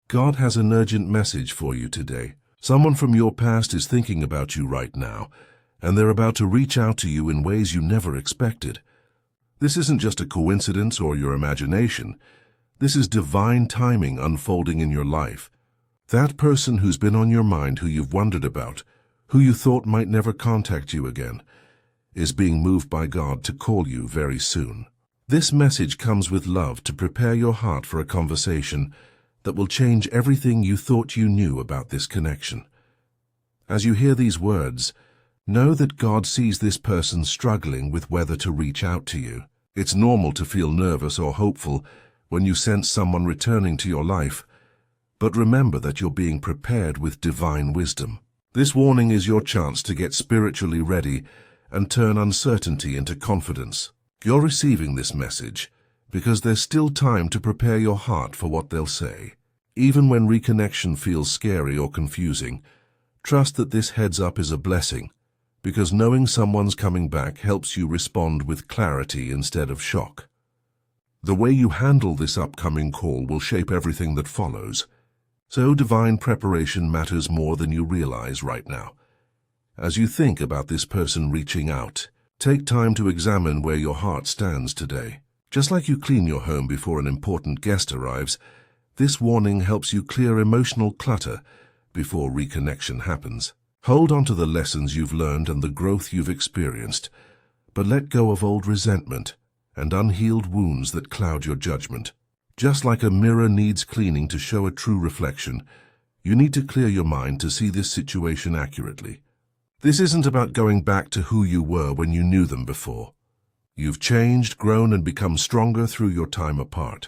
God has an urgent message for you today. Someone from your past is thinking about you right now, and they're about to reach out to you in ways you never expected. This isn't just a coincidence or your imagination. This is divine timing unfolding in your life. That person who's been on your mind, who you've wondered about, who you thought might never contact you again, is being moved by God to call you very soon. This message comes with love to prepare your heart for a conversation that will change everything you thought you knew about this connection. As you hear these words, know that God sees this person struggling with whether to reach out to you. It's normal to feel nervous or hopeful when you sense someone returning to your life, but remember that you're being prepared with divine wisdom. This warning is your chance to get spiritually ready and turn uncertainty into confidence. You're receiving this message because there's still time to prepare your heart for what they'll say. Even when reconnection feels scary or confusing, trust that this heads up is a blessing, because knowing someone's coming back helps you respond with clarity instead of shock. The way you handle this upcoming call will shape everything that follows, so divine preparation matters more than you realize right now. As you think about this person reaching out, take time to examine where your heart stands today. Just like you clean your home before an important guest arrives, this warning helps you clear emotional clutter before reconnection happens. Hold on to the lessons you've learned and the growth you've experienced, but let go of old resentment and unhealed wounds that cloud your judgment. Just like a mirror needs cleaning to show a true reflection, you need to clear your mind to see this situation accurately. This isn't about going back to who you were when you knew them before. You've changed, grown, and become stronger through your time apart.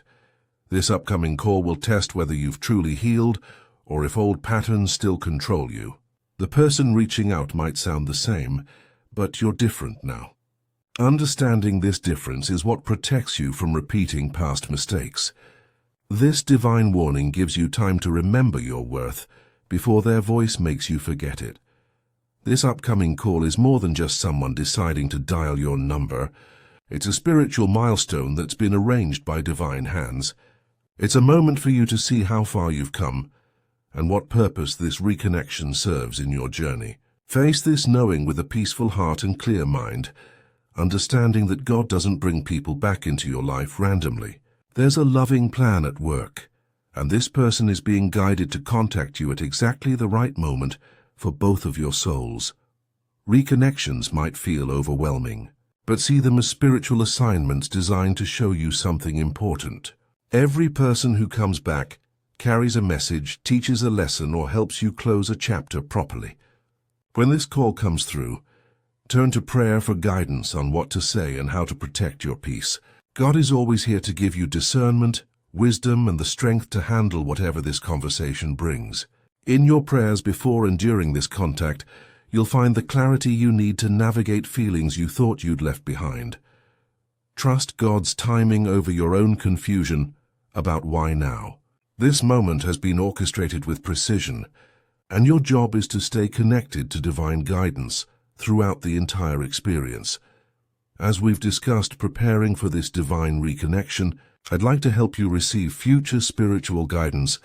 This upcoming call will test whether you've truly healed or if old patterns still control you. The person reaching out might sound the same, but you're different now. Understanding this difference is what protects you from repeating past mistakes. This divine warning gives you time to remember your worth before their voice makes you forget it. This upcoming call is more than just someone deciding to dial your number. It's a spiritual milestone that's been arranged by divine hands. It's a moment for you to see how far you've come and what purpose this reconnection serves in your journey. Face this knowing with a peaceful heart and clear mind, understanding that God doesn't bring people back into your life randomly. There's a loving plan at work, and this person is being guided to contact you at exactly the right moment for both of your souls. Reconnections might feel overwhelming, but see them as spiritual assignments designed to show you something important. Every person who comes back carries a message, teaches a lesson, or helps you close a chapter properly. When this call comes through, turn to prayer for guidance on what to say and how to protect your peace. God is always here to give you discernment, wisdom, and the strength to handle whatever this conversation brings. In your prayers before and during this contact, you'll find the clarity you need to navigate feelings you thought you'd left behind. Trust God's timing over your own confusion about why now. This moment has been orchestrated with precision, and your job is to stay connected to divine guidance throughout the entire experience. As we've discussed preparing for this divine reconnection, I'd like to help you receive future spiritual guidance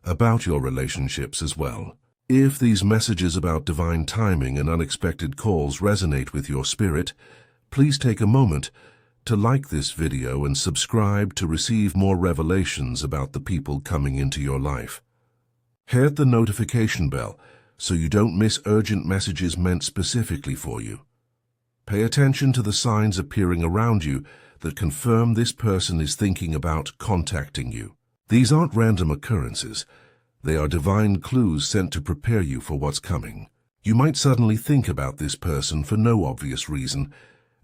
about your relationships as well. If these messages about divine timing and unexpected calls resonate with your spirit, please take a moment to like this video and subscribe to receive more revelations about the people coming into your life. Hit the notification bell so you don't miss urgent messages meant specifically for you. Pay attention to the signs appearing around you that confirm this person is thinking about contacting you. These aren't random occurrences. They are divine clues sent to prepare you for what's coming. You might suddenly think about this person for no obvious reason,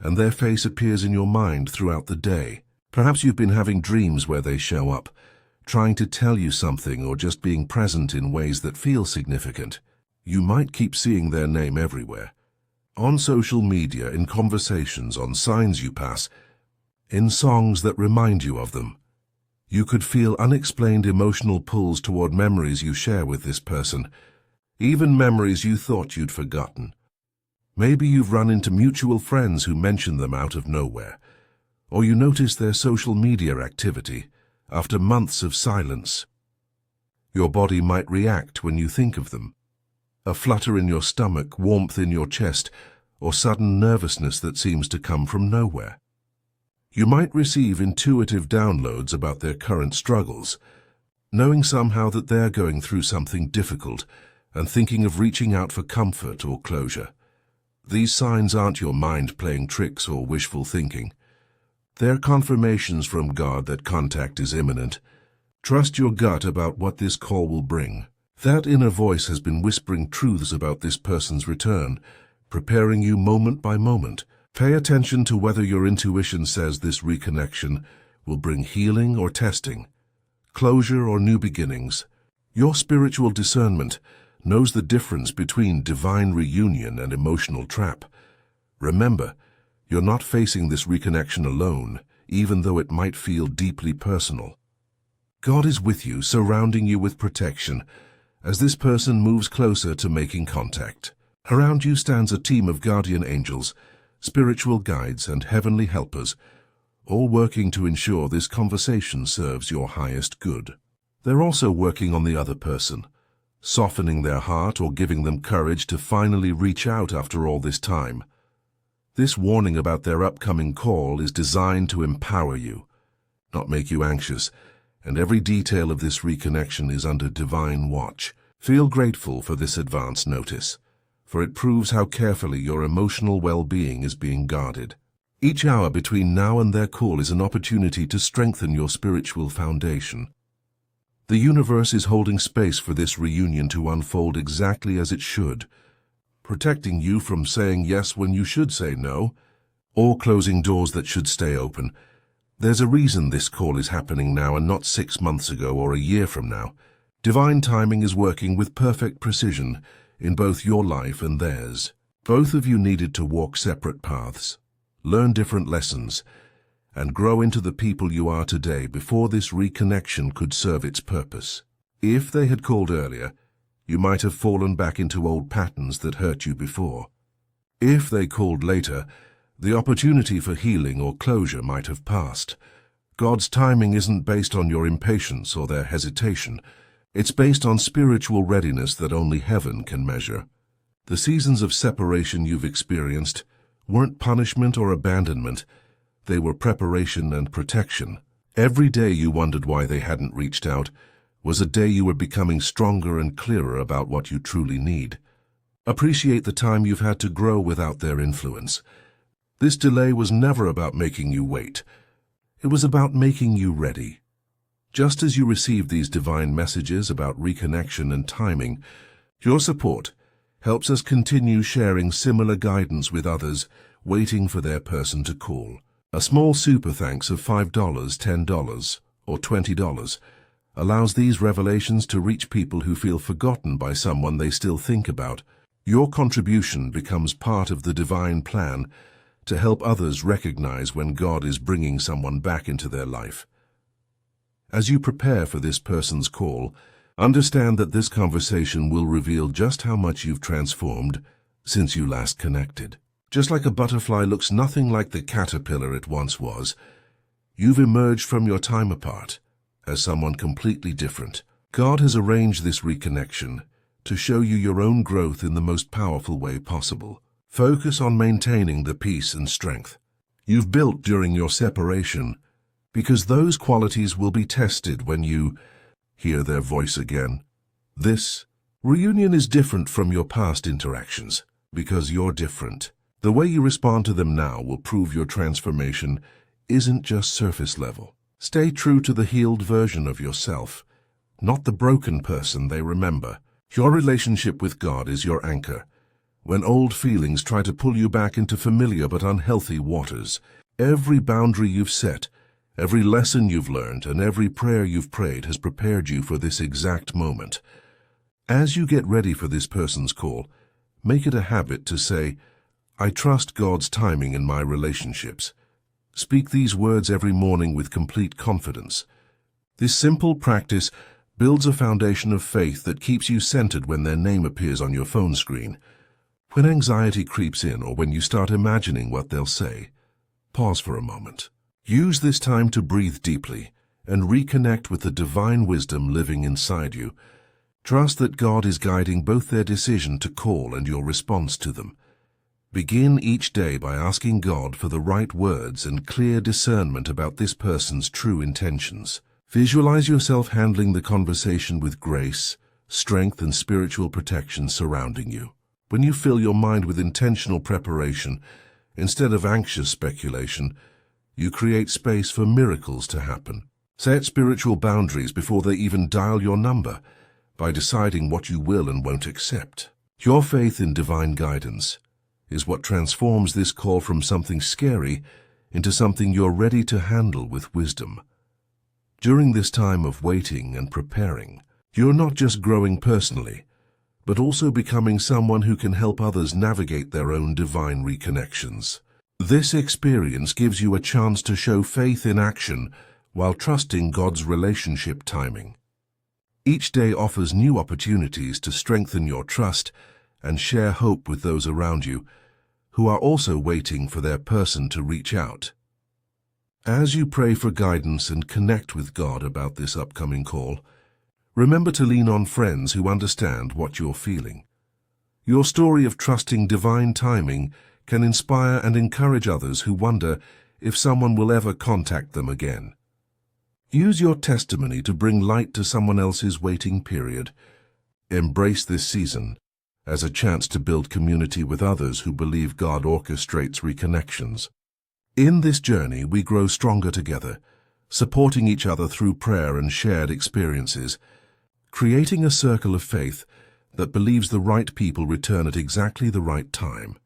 and their face appears in your mind throughout the day. Perhaps you've been having dreams where they show up, trying to tell you something or just being present in ways that feel significant. You might keep seeing their name everywhere. On social media, in conversations, on signs you pass, in songs that remind you of them. You could feel unexplained emotional pulls toward memories you share with this person, even memories you thought you'd forgotten. Maybe you've run into mutual friends who mention them out of nowhere, or you notice their social media activity after months of silence. Your body might react when you think of them. A flutter in your stomach, warmth in your chest, or sudden nervousness that seems to come from nowhere. You might receive intuitive downloads about their current struggles, knowing somehow that they're going through something difficult and thinking of reaching out for comfort or closure. These signs aren't your mind playing tricks or wishful thinking. They're confirmations from God that contact is imminent. Trust your gut about what this call will bring. That inner voice has been whispering truths about this person's return, preparing you moment by moment. Pay attention to whether your intuition says this reconnection will bring healing or testing, closure or new beginnings. Your spiritual discernment knows the difference between divine reunion and emotional trap. Remember, you're not facing this reconnection alone, even though it might feel deeply personal. God is with you, surrounding you with protection, as this person moves closer to making contact. Around you stands a team of guardian angels, spiritual guides, and heavenly helpers, all working to ensure this conversation serves your highest good. They're also working on the other person, softening their heart or giving them courage to finally reach out after all this time. This warning about their upcoming call is designed to empower you, not make you anxious, and every detail of this reconnection is under divine watch. Feel grateful for this advance notice, for it proves how carefully your emotional well-being is being guarded. Each hour between now and their call is an opportunity to strengthen your spiritual foundation. The universe is holding space for this reunion to unfold exactly as it should, protecting you from saying yes when you should say no, or closing doors that should stay open. There's a reason this call is happening now and not 6 months ago or a year from now. Divine timing is working with perfect precision in both your life and theirs. Both of you needed to walk separate paths, learn different lessons, and grow into the people you are today before this reconnection could serve its purpose. If they had called earlier, you might have fallen back into old patterns that hurt you before. If they called later, the opportunity for healing or closure might have passed. God's timing isn't based on your impatience or their hesitation. It's based on spiritual readiness that only heaven can measure. The seasons of separation you've experienced weren't punishment or abandonment. They were preparation and protection. Every day you wondered why they hadn't reached out was a day you were becoming stronger and clearer about what you truly need. Appreciate the time you've had to grow without their influence. This delay was never about making you wait. It was about making you ready. Just as you received these divine messages about reconnection and timing, your support helps us continue sharing similar guidance with others waiting for their person to call. A small super thanks of $5, $10, or $20 allows these revelations to reach people who feel forgotten by someone they still think about. Your contribution becomes part of the divine plan to help others recognize when God is bringing someone back into their life. As you prepare for this person's call, understand that this conversation will reveal just how much you've transformed since you last connected. Just like a butterfly looks nothing like the caterpillar it once was, you've emerged from your time apart as someone completely different. God has arranged this reconnection to show you your own growth in the most powerful way possible. Focus on maintaining the peace and strength you've built during your separation, because those qualities will be tested when you hear their voice again. This reunion is different from your past interactions because you're different. The way you respond to them now will prove your transformation isn't just surface level. Stay true to the healed version of yourself, not the broken person they remember. Your relationship with God is your anchor. When old feelings try to pull you back into familiar but unhealthy waters, every boundary you've set, every lesson you've learned, and every prayer you've prayed has prepared you for this exact moment. As you get ready for this person's call, make it a habit to say, "I trust God's timing in my relationships." Speak these words every morning with complete confidence. This simple practice builds a foundation of faith that keeps you centered when their name appears on your phone screen. When anxiety creeps in or when you start imagining what they'll say, pause for a moment. Use this time to breathe deeply and reconnect with the divine wisdom living inside you. Trust that God is guiding both their decision to call and your response to them. Begin each day by asking God for the right words and clear discernment about this person's true intentions. Visualize yourself handling the conversation with grace, strength, and spiritual protection surrounding you. When you fill your mind with intentional preparation, instead of anxious speculation, you create space for miracles to happen. Set spiritual boundaries before they even dial your number by deciding what you will and won't accept. Your faith in divine guidance is what transforms this call from something scary into something you're ready to handle with wisdom. During this time of waiting and preparing, you're not just growing personally, but also becoming someone who can help others navigate their own divine reconnections. This experience gives you a chance to show faith in action while trusting God's relationship timing. Each day offers new opportunities to strengthen your trust and share hope with those around you who are also waiting for their person to reach out. As you pray for guidance and connect with God about this upcoming call, remember to lean on friends who understand what you're feeling. Your story of trusting divine timing can inspire and encourage others who wonder if someone will ever contact them again. Use your testimony to bring light to someone else's waiting period. Embrace this season as a chance to build community with others who believe God orchestrates reconnections. In this journey, we grow stronger together, supporting each other through prayer and shared experiences, creating a circle of faith that believes the right people return at exactly the right time.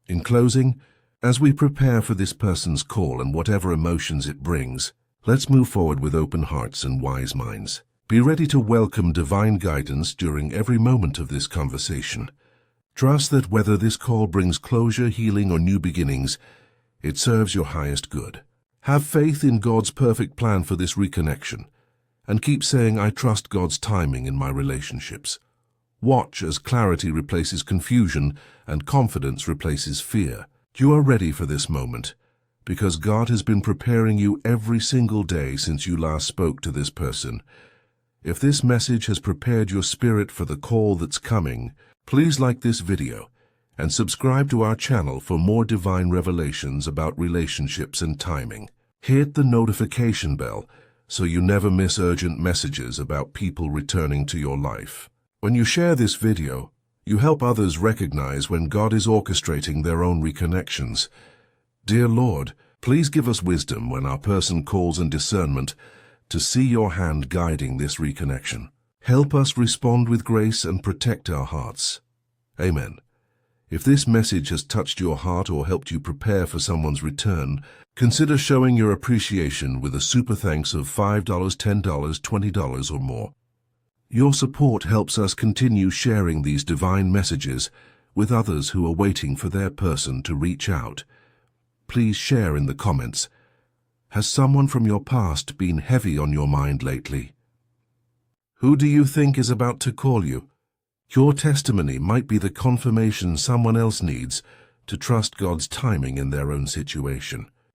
In closing, as we prepare for this person's call and whatever emotions it brings, let's move forward with open hearts and wise minds. Be ready to welcome divine guidance during every moment of this conversation. Trust that whether this call brings closure, healing, or new beginnings, it serves your highest good. Have faith in God's perfect plan for this reconnection, and keep saying, "I trust God's timing in my relationships." Watch as clarity replaces confusion and confidence replaces fear. You are ready for this moment, because God has been preparing you every single day since you last spoke to this person. If this message has prepared your spirit for the call that's coming, please like this video and subscribe to our channel for more divine revelations about relationships and timing. Hit the notification bell so you never miss urgent messages about people returning to your life. When you share this video, you help others recognize when God is orchestrating their own reconnections. Dear Lord, please give us wisdom when our person calls and discernment to see your hand guiding this reconnection. Help us respond with grace and protect our hearts. Amen. If this message has touched your heart or helped you prepare for someone's return, consider showing your appreciation with a super thanks of $5, $10, $20, or more. Your support helps us continue sharing these divine messages with others who are waiting for their person to reach out. Please share in the comments. Has someone from your past been heavy on your mind lately? Who do you think is about to call you? Your testimony might be the confirmation someone else needs to trust God's timing in their own situation.